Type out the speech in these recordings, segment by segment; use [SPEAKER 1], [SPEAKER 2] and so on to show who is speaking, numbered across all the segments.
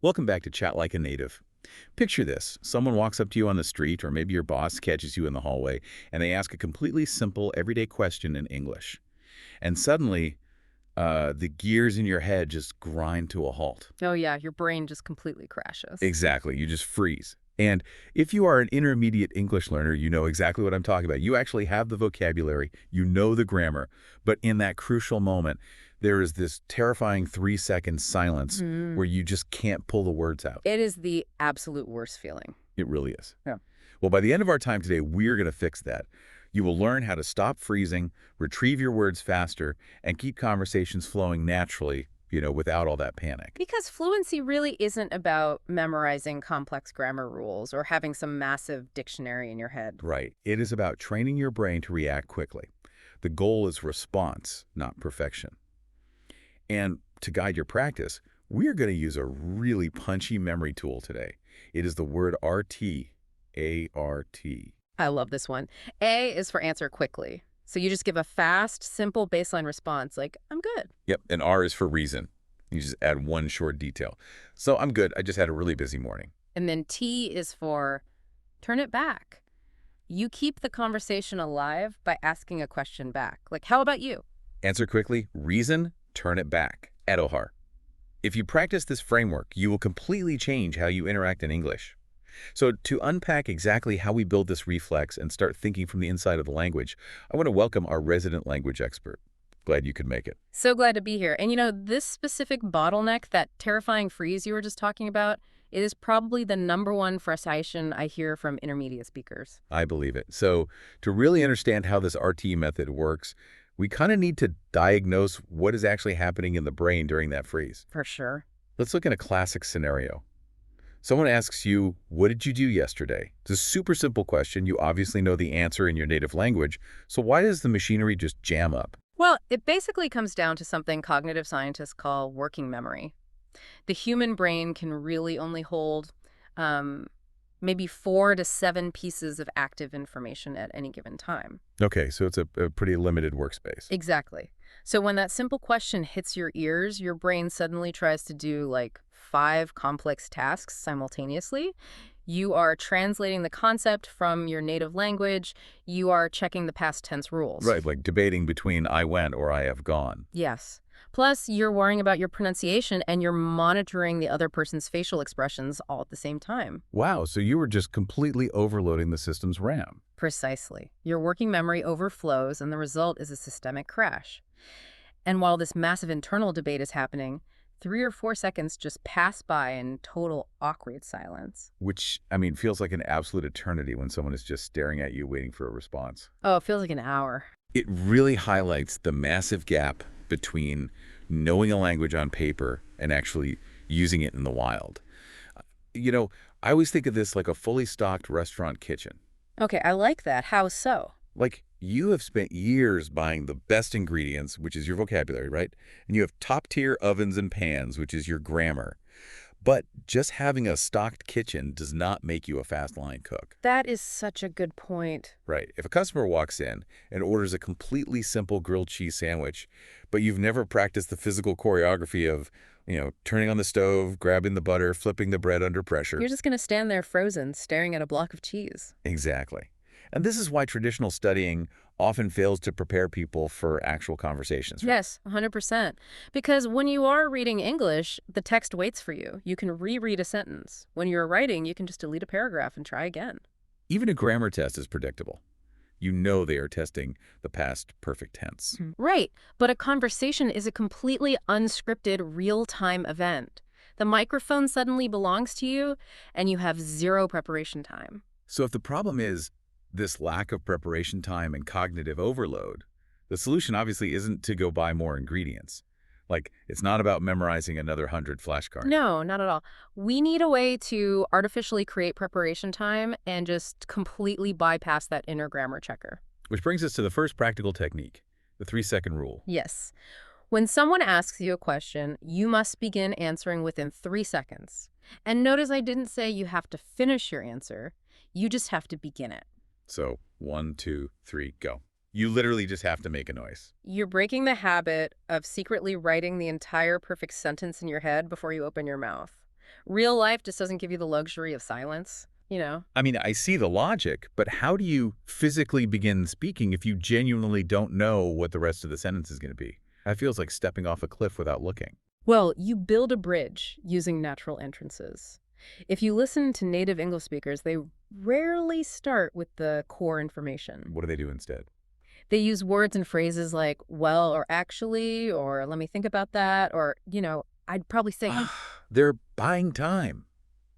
[SPEAKER 1] Welcome back to Chat Like a Native. Picture this. Someone walks up to you on the street, or maybe your boss catches you in the hallway, and they ask a completely simple, everyday question in English. And suddenly, the gears in your head just grind to a halt.
[SPEAKER 2] Oh yeah, your brain just completely crashes.
[SPEAKER 1] Exactly. You just freeze. And if you are an intermediate English learner, you know exactly what I'm talking about. You actually have the vocabulary, you know the grammar, but in that crucial moment, there is this terrifying 3-second silence
[SPEAKER 2] Mhm.
[SPEAKER 1] where you just can't pull the words out.
[SPEAKER 2] It is the absolute worst feeling.
[SPEAKER 1] It really is.
[SPEAKER 2] Yeah.
[SPEAKER 1] Well, by the end of our time today, we're going to fix that. You will learn how to stop freezing, retrieve your words faster, and keep conversations flowing naturally, without all that panic.
[SPEAKER 2] Because fluency really isn't about memorizing complex grammar rules or having some massive dictionary in your head.
[SPEAKER 1] Right. It is about training your brain to react quickly. The goal is response, not perfection. And to guide your practice, we are going to use a really punchy memory tool today. It is the word RT, A-R-T.
[SPEAKER 2] I love this one. A is for answer quickly. So you just give a fast, simple baseline response like, I'm good.
[SPEAKER 1] Yep, and R is for reason. You just add one short detail. So I'm good. I just had a really busy morning.
[SPEAKER 2] And then T is for turn it back. You keep the conversation alive by asking a question back. Like, how about you?
[SPEAKER 1] Answer quickly, reason, turn it back. Edohar. If you practice this framework, you will completely change how you interact in English. So to unpack exactly how we build this reflex and start thinking from the inside of the language, I want to welcome our resident language expert. Glad you could make it.
[SPEAKER 2] So glad to be here. And this specific bottleneck, that terrifying freeze you were just talking about, it is probably the #1 frustration I hear from intermediate speakers.
[SPEAKER 1] I believe it. So to really understand how this RT method works, we kind of need to diagnose what is actually happening in the brain during that freeze.
[SPEAKER 2] For sure.
[SPEAKER 1] Let's look at a classic scenario. Someone asks you, what did you do yesterday? It's a super simple question. You obviously know the answer in your native language. So why does the machinery just jam up?
[SPEAKER 2] Well, it basically comes down to something cognitive scientists call working memory. The human brain can really only hold maybe 4 to 7 pieces of active information at any given time.
[SPEAKER 1] Okay, so it's a pretty limited workspace.
[SPEAKER 2] Exactly. So when that simple question hits your ears, your brain suddenly tries to do like 5 complex tasks simultaneously. You are translating the concept from your native language. You are checking the past tense rules.
[SPEAKER 1] Right, like debating between I went or I have gone.
[SPEAKER 2] Yes. Plus, you're worrying about your pronunciation and you're monitoring the other person's facial expressions all at the same time.
[SPEAKER 1] Wow, so you were just completely overloading the system's RAM.
[SPEAKER 2] Precisely. Your working memory overflows and the result is a systemic crash. And while this massive internal debate is happening, 3 or 4 seconds just pass by in total awkward silence.
[SPEAKER 1] Which, feels like an absolute eternity when someone is just staring at you waiting for a response.
[SPEAKER 2] Oh, it feels like an hour.
[SPEAKER 1] It really highlights the massive gap between knowing a language on paper and actually using it in the wild. I always think of this like a fully stocked restaurant kitchen.
[SPEAKER 2] Okay, I like that. How so?
[SPEAKER 1] Like, you have spent years buying the best ingredients, which is your vocabulary, right? And you have top-tier ovens and pans, which is your grammar. But just having a stocked kitchen does not make you a fast-line cook.
[SPEAKER 2] That is such a good point.
[SPEAKER 1] Right. If a customer walks in and orders a completely simple grilled cheese sandwich, but you've never practiced the physical choreography of, turning on the stove, grabbing the butter, flipping the bread under pressure.
[SPEAKER 2] You're just going to stand there frozen, staring at a block of cheese.
[SPEAKER 1] Exactly. And this is why traditional studying often fails to prepare people for actual conversations.
[SPEAKER 2] Yes, 100%. Because when you are reading English, the text waits for you. You can reread a sentence. When you're writing, you can just delete a paragraph and try again.
[SPEAKER 1] Even a grammar test is predictable. You know they are testing the past perfect tense.
[SPEAKER 2] Right, but a conversation is a completely unscripted, real-time event. The microphone suddenly belongs to you, and you have 0 preparation time.
[SPEAKER 1] So if the problem is this lack of preparation time and cognitive overload, the solution obviously isn't to go buy more ingredients. Like, it's not about memorizing another 100 flashcards.
[SPEAKER 2] No, not at all. We need a way to artificially create preparation time and just completely bypass that inner grammar checker.
[SPEAKER 1] Which brings us to the first practical technique, the 3-second rule.
[SPEAKER 2] Yes. When someone asks you a question, you must begin answering within 3 seconds. And notice I didn't say you have to finish your answer. You just have to begin it.
[SPEAKER 1] So 1, 2, 3, go. You literally just have to make a noise.
[SPEAKER 2] You're breaking the habit of secretly writing the entire perfect sentence in your head before you open your mouth. Real life just doesn't give you the luxury of silence, you know?
[SPEAKER 1] I mean, I see the logic, but how do you physically begin speaking if you genuinely don't know what the rest of the sentence is going to be? That feels like stepping off a cliff without looking.
[SPEAKER 2] Well, you build a bridge using natural entrances. If you listen to native English speakers, they rarely start with the core information.
[SPEAKER 1] What do they do instead?
[SPEAKER 2] They use words and phrases like, well, or actually, or let me think about that, or, I'd probably say,
[SPEAKER 1] They're buying time.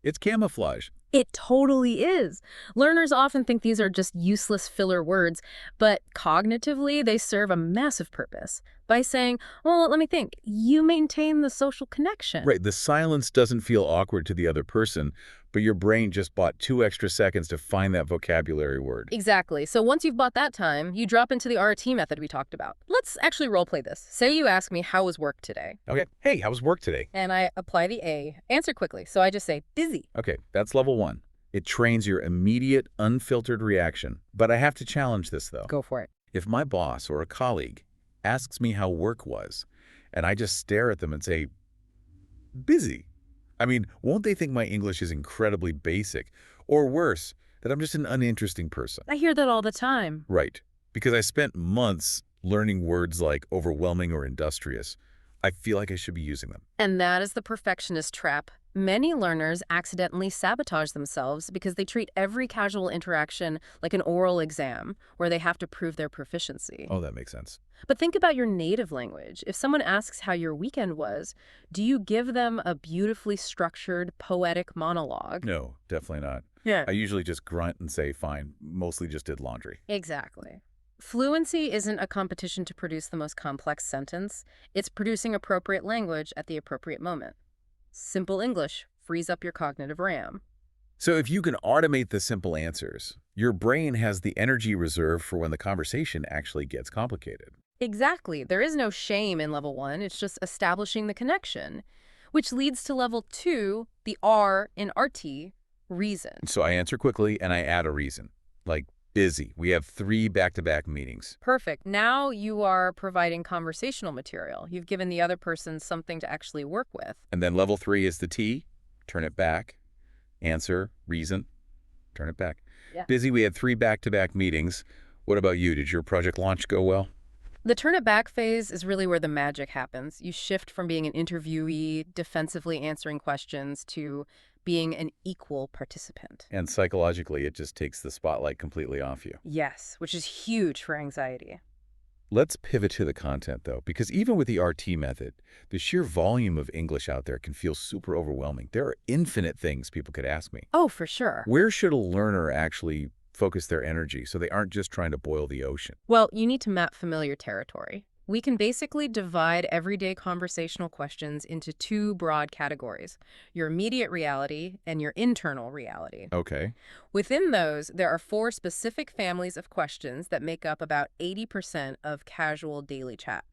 [SPEAKER 1] It's camouflage.
[SPEAKER 2] it totally is. Learners often think these are just useless filler words, but cognitively, they serve a massive purpose. By saying, well, let me think, you maintain the social connection.
[SPEAKER 1] Right, the silence doesn't feel awkward to the other person, but your brain just bought 2 extra seconds to find that vocabulary word.
[SPEAKER 2] Exactly. So once you've bought that time, you drop into the RT method we talked about. Let's actually role play this. Say you ask me, how was work today?
[SPEAKER 1] Okay, hey, how was work today?
[SPEAKER 2] And I apply the A. Answer quickly. So I just say, busy.
[SPEAKER 1] Okay, that's level 1. It trains your immediate, unfiltered reaction. But I have to challenge this, though.
[SPEAKER 2] Go for it.
[SPEAKER 1] If my boss or a colleague asks me how work was, and I just stare at them and say, busy, I mean, won't they think my English is incredibly basic? Or worse, that I'm just an uninteresting person?
[SPEAKER 2] I hear that all the time.
[SPEAKER 1] Right. Because I spent months learning words like overwhelming or industrious. I feel like I should be using them.
[SPEAKER 2] And that is the perfectionist trap. Many learners accidentally sabotage themselves because they treat every casual interaction like an oral exam where they have to prove their proficiency.
[SPEAKER 1] Oh, that makes sense.
[SPEAKER 2] But think about your native language. If someone asks how your weekend was, do you give them a beautifully structured, poetic monologue?
[SPEAKER 1] No, definitely not.
[SPEAKER 2] Yeah.
[SPEAKER 1] I usually just grunt and say, fine, mostly just did laundry.
[SPEAKER 2] Exactly. Fluency isn't a competition to produce the most complex sentence. It's producing appropriate language at the appropriate moment. Simple English frees up your cognitive RAM.
[SPEAKER 1] So if you can automate the simple answers, your brain has the energy reserved for when the conversation actually gets complicated.
[SPEAKER 2] Exactly. There is no shame in level 1. It's just establishing the connection, which leads to level 2, the R in RT, reason.
[SPEAKER 1] So I answer quickly and I add a reason, like busy. We have 3 back-to-back meetings.
[SPEAKER 2] Perfect. Now you are providing conversational material. You've given the other person something to actually work with.
[SPEAKER 1] And then level 3 is the T, turn it back, answer, reason, turn it back.
[SPEAKER 2] Yeah.
[SPEAKER 1] Busy, we had 3 back-to-back meetings. What about you? Did your project launch go well?
[SPEAKER 2] The turn it back phase is really where the magic happens. You shift from being an interviewee, defensively answering questions, to being an equal participant.
[SPEAKER 1] And psychologically, it just takes the spotlight completely off you.
[SPEAKER 2] Yes, which is huge for anxiety.
[SPEAKER 1] Let's pivot to the content, though, because even with the RT method, the sheer volume of English out there can feel super overwhelming. There are infinite things people could ask me.
[SPEAKER 2] Oh, for sure.
[SPEAKER 1] Where should a learner actually focus their energy so they aren't just trying to boil the ocean?
[SPEAKER 2] Well, you need to map familiar territory. We can basically divide everyday conversational questions into 2 broad categories, your immediate reality and your internal reality.
[SPEAKER 1] Okay.
[SPEAKER 2] Within those, there are 4 specific families of questions that make up about 80% of casual daily chat.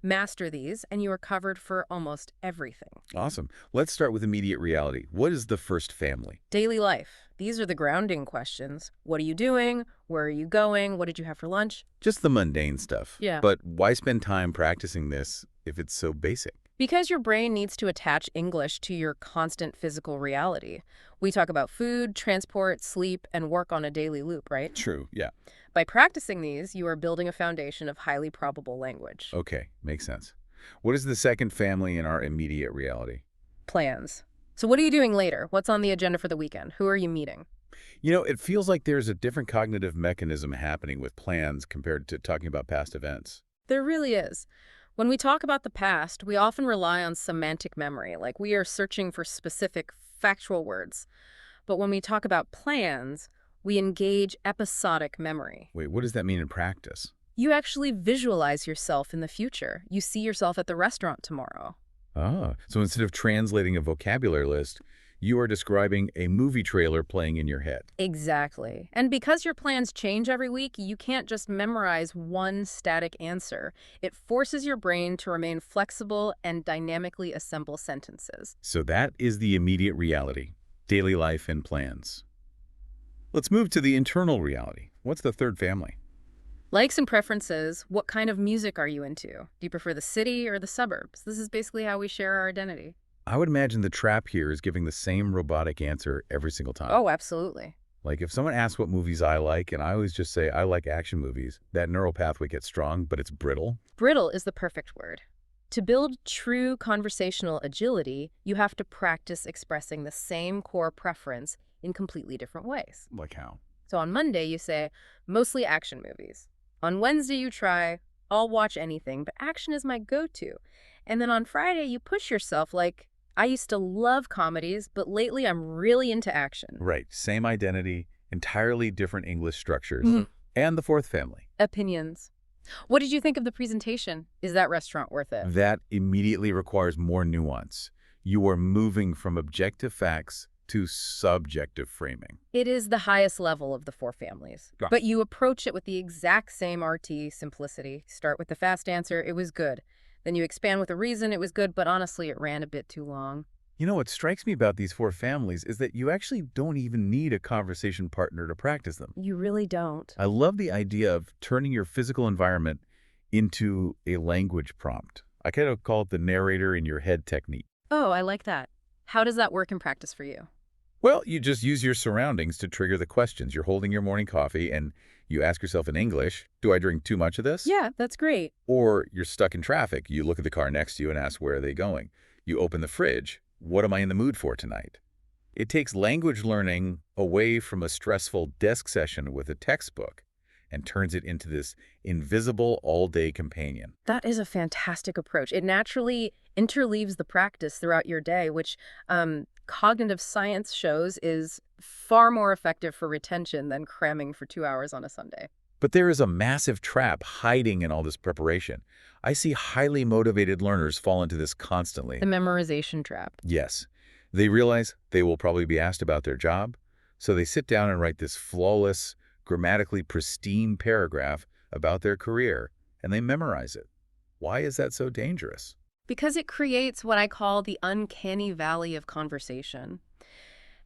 [SPEAKER 2] Master these, and you are covered for almost everything.
[SPEAKER 1] Awesome. Let's start with immediate reality. What is the first family?
[SPEAKER 2] Daily life. These are the grounding questions. What are you doing? Where are you going? What did you have for lunch?
[SPEAKER 1] Just the mundane stuff.
[SPEAKER 2] Yeah.
[SPEAKER 1] But why spend time practicing this if it's so basic?
[SPEAKER 2] Because your brain needs to attach English to your constant physical reality. We talk about food, transport, sleep, and work on a daily loop, right?
[SPEAKER 1] True, yeah.
[SPEAKER 2] By practicing these, you are building a foundation of highly probable language.
[SPEAKER 1] Okay, makes sense. What is the second family in our immediate reality?
[SPEAKER 2] Plans. So what are you doing later? What's on the agenda for the weekend? Who are you meeting?
[SPEAKER 1] You know, it feels like there's a different cognitive mechanism happening with plans compared to talking about past events.
[SPEAKER 2] There really is. When we talk about the past, we often rely on semantic memory, like we are searching for specific factual words. But when we talk about plans, we engage episodic memory.
[SPEAKER 1] Wait, what does that mean in practice?
[SPEAKER 2] You actually visualize yourself in the future. You see yourself at the restaurant tomorrow.
[SPEAKER 1] Ah, so instead of translating a vocabulary list, you are describing a movie trailer playing in your head.
[SPEAKER 2] Exactly. And because your plans change every week, you can't just memorize one static answer. It forces your brain to remain flexible and dynamically assemble sentences.
[SPEAKER 1] So that is the immediate reality, daily life and plans. Let's move to the internal reality. What's the third family?
[SPEAKER 2] Likes and preferences. What kind of music are you into? Do you prefer the city or the suburbs? This is basically how we share our identity.
[SPEAKER 1] I would imagine the trap here is giving the same robotic answer every single time.
[SPEAKER 2] Oh, absolutely.
[SPEAKER 1] Like if someone asks what movies I like, and I always just say I like action movies, that neural pathway gets strong, but it's brittle.
[SPEAKER 2] Brittle is the perfect word. To build true conversational agility, you have to practice expressing the same core preference in completely different ways.
[SPEAKER 1] Like how?
[SPEAKER 2] So on Monday, you say, mostly action movies. On Wednesday, you try, I'll watch anything, but action is my go-to. And then on Friday, you push yourself like, I used to love comedies, but lately I'm really into action.
[SPEAKER 1] Right. Same identity, entirely different English structures,
[SPEAKER 2] Mhm.
[SPEAKER 1] and the fourth family.
[SPEAKER 2] Opinions. What did you think of the presentation? Is that restaurant worth it?
[SPEAKER 1] That immediately requires more nuance. You are moving from objective facts to subjective framing.
[SPEAKER 2] It is the highest level of the four families.
[SPEAKER 1] Yeah.
[SPEAKER 2] But you approach it with the exact same RT simplicity. Start with the fast answer, it was good. Then you expand with a reason, it was good, but honestly, it ran a bit too long.
[SPEAKER 1] You know, what strikes me about these four families is that you actually don't even need a conversation partner to practice them.
[SPEAKER 2] You really don't.
[SPEAKER 1] I love the idea of turning your physical environment into a language prompt. I kind of call it the narrator in your head technique.
[SPEAKER 2] Oh, I like that. How does that work in practice for you?
[SPEAKER 1] Well, you just use your surroundings to trigger the questions. You're holding your morning coffee and you ask yourself in English, do I drink too much of this?
[SPEAKER 2] Yeah, that's great.
[SPEAKER 1] Or you're stuck in traffic. You look at the car next to you and ask, where are they going? You open the fridge. What am I in the mood for tonight? It takes language learning away from a stressful desk session with a textbook and turns it into this invisible all-day companion.
[SPEAKER 2] That is a fantastic approach. It naturally interleaves the practice throughout your day, which cognitive science shows is far more effective for retention than cramming for 2 hours on a Sunday.
[SPEAKER 1] But there is a massive trap hiding in all this preparation. I see highly motivated learners fall into this constantly.
[SPEAKER 2] The memorization trap.
[SPEAKER 1] Yes. They realize they will probably be asked about their job, so they sit down and write this flawless, grammatically pristine paragraph about their career, and they memorize it. Why is that so dangerous?
[SPEAKER 2] Because it creates what I call the uncanny valley of conversation.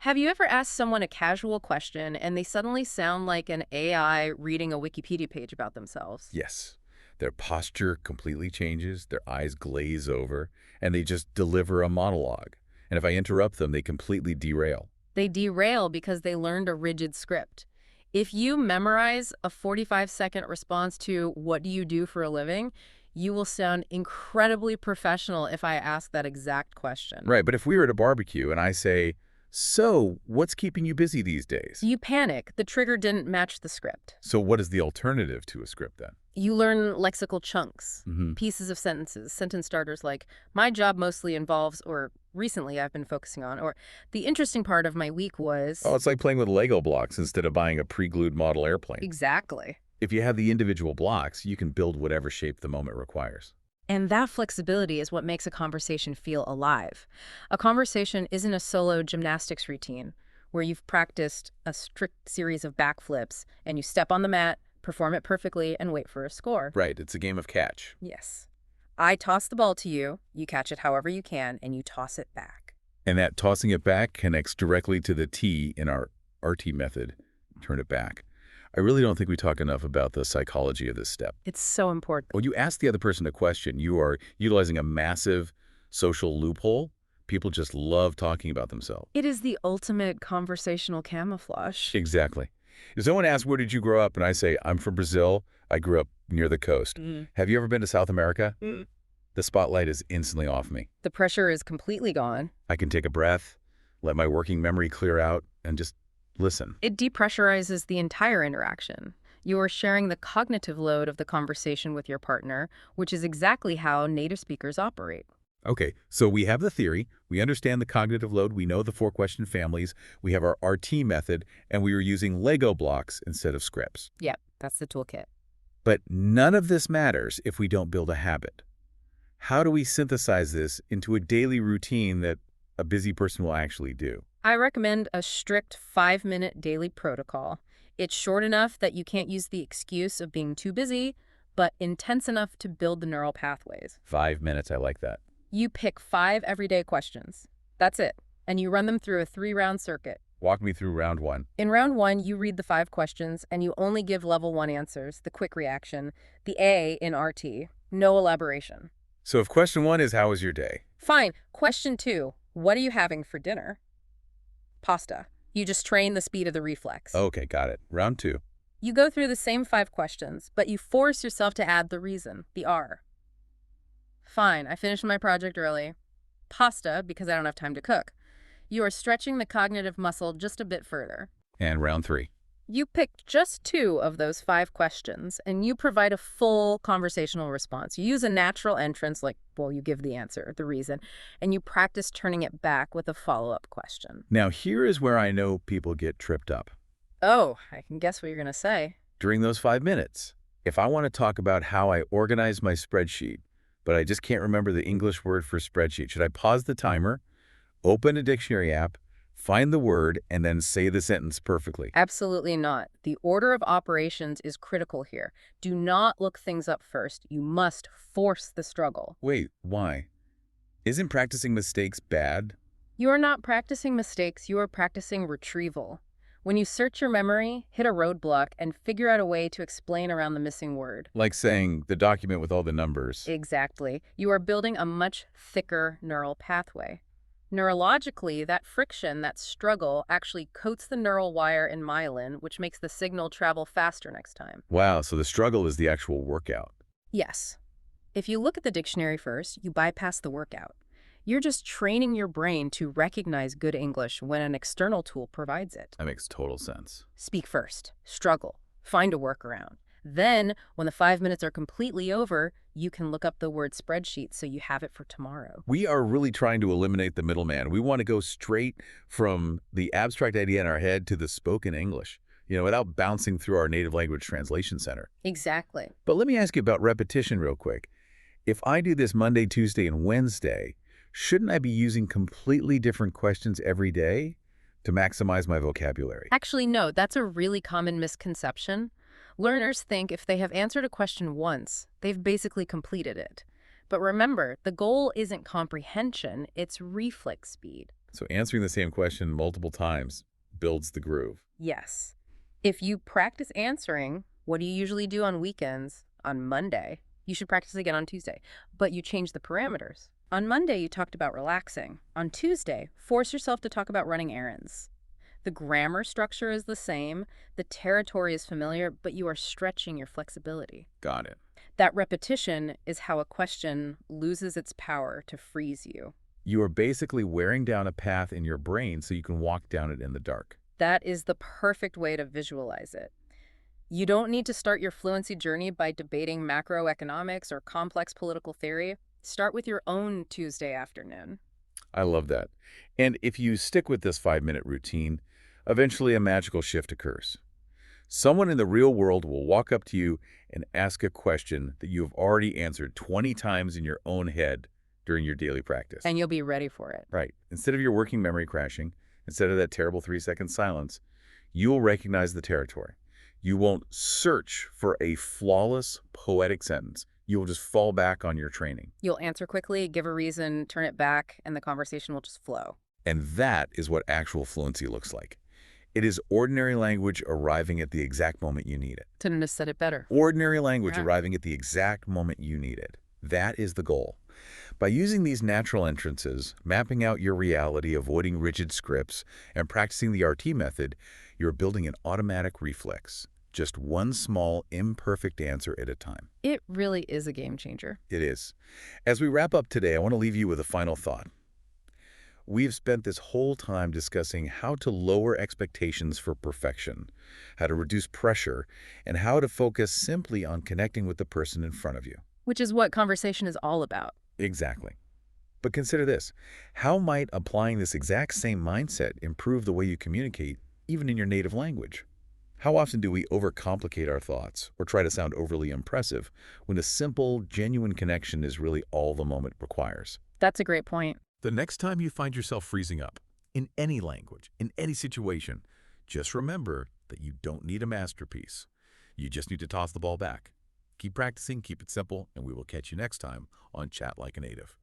[SPEAKER 2] Have you ever asked someone a casual question and they suddenly sound like an AI reading a Wikipedia page about themselves?
[SPEAKER 1] Yes. Their posture completely changes, their eyes glaze over, and they just deliver a monologue. And if I interrupt them, they completely derail.
[SPEAKER 2] They derail because they learned a rigid script. If you memorize a 45-second response to what do you do for a living, you will sound incredibly professional if I ask that exact question.
[SPEAKER 1] Right, but if we were at a barbecue and I say, so what's keeping you busy these days?
[SPEAKER 2] You panic. The trigger didn't match the script.
[SPEAKER 1] So what is the alternative to a script then?
[SPEAKER 2] You learn lexical chunks,
[SPEAKER 1] Mm-hmm.
[SPEAKER 2] pieces of sentences, sentence starters like, my job mostly involves, or recently I've been focusing on, or the interesting part of my week was...
[SPEAKER 1] Oh, it's like playing with Lego blocks instead of buying a pre-glued model airplane.
[SPEAKER 2] Exactly.
[SPEAKER 1] If you have the individual blocks, you can build whatever shape the moment requires.
[SPEAKER 2] And that flexibility is what makes a conversation feel alive. A conversation isn't a solo gymnastics routine where you've practiced a strict series of backflips and you step on the mat, perform it perfectly, and wait for a score.
[SPEAKER 1] Right, it's a game of catch.
[SPEAKER 2] Yes. I toss the ball to you, you catch it however you can, and you toss it back.
[SPEAKER 1] And that tossing it back connects directly to the T in our RT method, turn it back. I really don't think we talk enough about the psychology of this step.
[SPEAKER 2] It's so important.
[SPEAKER 1] When you ask the other person a question, you are utilizing a massive social loophole. People just love talking about themselves.
[SPEAKER 2] It is the ultimate conversational camouflage.
[SPEAKER 1] Exactly. If someone asks, where did you grow up? And I say, I'm from Brazil. I grew up near the coast. Have you ever been to South America? The spotlight is instantly off me.
[SPEAKER 2] The pressure is completely gone.
[SPEAKER 1] I can take a breath, let my working memory clear out, and just listen.
[SPEAKER 2] It depressurizes the entire interaction. You are sharing the cognitive load of the conversation with your partner, which is exactly how native speakers operate.
[SPEAKER 1] Okay, so we have the theory, we understand the cognitive load, we know the four-question families, we have our RT method, and we were using Lego blocks instead of scripts.
[SPEAKER 2] Yep, that's the toolkit.
[SPEAKER 1] But none of this matters if we don't build a habit. How do we synthesize this into a daily routine that a busy person will actually do?
[SPEAKER 2] I recommend a strict 5-minute daily protocol. It's short enough that you can't use the excuse of being too busy, but intense enough to build the neural pathways.
[SPEAKER 1] 5 minutes, I like that.
[SPEAKER 2] You pick 5 everyday questions. That's it. And you run them through a 3-round circuit.
[SPEAKER 1] Walk me through round 1.
[SPEAKER 2] In round 1, you read the 5 questions and you only give level 1 answers, the quick reaction, the A in RT, no elaboration.
[SPEAKER 1] So if question 1 is, how was your day?
[SPEAKER 2] Fine. Question 2. What are you having for dinner? Pasta. You just train the speed of the reflex.
[SPEAKER 1] Okay, got it. Round 2.
[SPEAKER 2] You go through the same 5 questions, but you force yourself to add the reason, the R. Fine, I finished my project early. Pasta, because I don't have time to cook. You are stretching the cognitive muscle just a bit further.
[SPEAKER 1] And round 3.
[SPEAKER 2] You picked just 2 of those 5 questions, and you provide a full conversational response. You use a natural entrance, like, well, you give the answer, the reason, and you practice turning it back with a follow-up question.
[SPEAKER 1] Now, here is where I know people get tripped up.
[SPEAKER 2] Oh, I can guess what you're going to say.
[SPEAKER 1] During those 5 minutes, if I want to talk about how I organize my spreadsheet, but I just can't remember the English word for spreadsheet, should I pause the timer, open a dictionary app, find the word, and then say the sentence perfectly?
[SPEAKER 2] Absolutely not. The order of operations is critical here. Do not look things up first. You must force the struggle.
[SPEAKER 1] Wait, why? Isn't practicing mistakes bad?
[SPEAKER 2] You are not practicing mistakes. You are practicing retrieval. When you search your memory, hit a roadblock, and figure out a way to explain around the missing word.
[SPEAKER 1] Like saying the document with all the numbers.
[SPEAKER 2] Exactly. You are building a much thicker neural pathway. Neurologically, that friction, that struggle, actually coats the neural wire in myelin, which makes the signal travel faster next time.
[SPEAKER 1] Wow, so the struggle is the actual workout.
[SPEAKER 2] Yes. If you look at the dictionary first, you bypass the workout. You're just training your brain to recognize good English when an external tool provides it.
[SPEAKER 1] That makes total sense.
[SPEAKER 2] Speak first, struggle, find a workaround. Then, when the 5 minutes are completely over, you can look up the word spreadsheet so you have it for tomorrow.
[SPEAKER 1] We are really trying to eliminate the middleman. We want to go straight from the abstract idea in our head to the spoken English, without bouncing through our native language translation center.
[SPEAKER 2] Exactly.
[SPEAKER 1] But let me ask you about repetition real quick. If I do this Monday, Tuesday, and Wednesday, shouldn't I be using completely different questions every day to maximize my vocabulary?
[SPEAKER 2] Actually, no, that's a really common misconception. Learners think if they have answered a question once, they've basically completed it. But remember, the goal isn't comprehension, it's reflex speed.
[SPEAKER 1] So answering the same question multiple times builds the groove.
[SPEAKER 2] Yes. If you practice answering, what do you usually do on weekends? On Monday, you should practice again on Tuesday, but you change the parameters. On Monday, you talked about relaxing. On Tuesday, force yourself to talk about running errands. The grammar structure is the same, the territory is familiar, but you are stretching your flexibility.
[SPEAKER 1] Got it.
[SPEAKER 2] That repetition is how a question loses its power to freeze you.
[SPEAKER 1] You are basically wearing down a path in your brain so you can walk down it in the dark.
[SPEAKER 2] That is the perfect way to visualize it. You don't need to start your fluency journey by debating macroeconomics or complex political theory. Start with your own Tuesday afternoon.
[SPEAKER 1] I love that. And if you stick with this 5-minute routine, eventually a magical shift occurs. Someone in the real world will walk up to you and ask a question that you have already answered 20 times in your own head during your daily practice.
[SPEAKER 2] And you'll be ready for it.
[SPEAKER 1] Right. Instead of your working memory crashing, instead of that terrible 3-second silence, you will recognize the territory. You won't search for a flawless, poetic sentence. You will just fall back on your training.
[SPEAKER 2] You'll answer quickly, give a reason, turn it back, and the conversation will just flow.
[SPEAKER 1] And that is what actual fluency looks like. It is ordinary language arriving at the exact moment you need it.
[SPEAKER 2] Couldn't have said it better.
[SPEAKER 1] Ordinary language
[SPEAKER 2] Yeah.
[SPEAKER 1] arriving at the exact moment you need it. That is the goal. By using these natural entrances, mapping out your reality, avoiding rigid scripts, and practicing the RT method, you're building an automatic reflex. Just one small, imperfect answer at a time.
[SPEAKER 2] It really is a game changer.
[SPEAKER 1] It is. As we wrap up today, I want to leave you with a final thought. We've spent this whole time discussing how to lower expectations for perfection, how to reduce pressure, and how to focus simply on connecting with the person in front of you.
[SPEAKER 2] Which is what conversation is all about.
[SPEAKER 1] Exactly. But consider this. How might applying this exact same mindset improve the way you communicate, even in your native language? How often do we overcomplicate our thoughts or try to sound overly impressive when a simple, genuine connection is really all the moment requires?
[SPEAKER 2] That's a great point.
[SPEAKER 1] The next time you find yourself freezing up, in any language, in any situation, just remember that you don't need a masterpiece. You just need to toss the ball back. Keep practicing, keep it simple, and we will catch you next time on Chat Like a Native.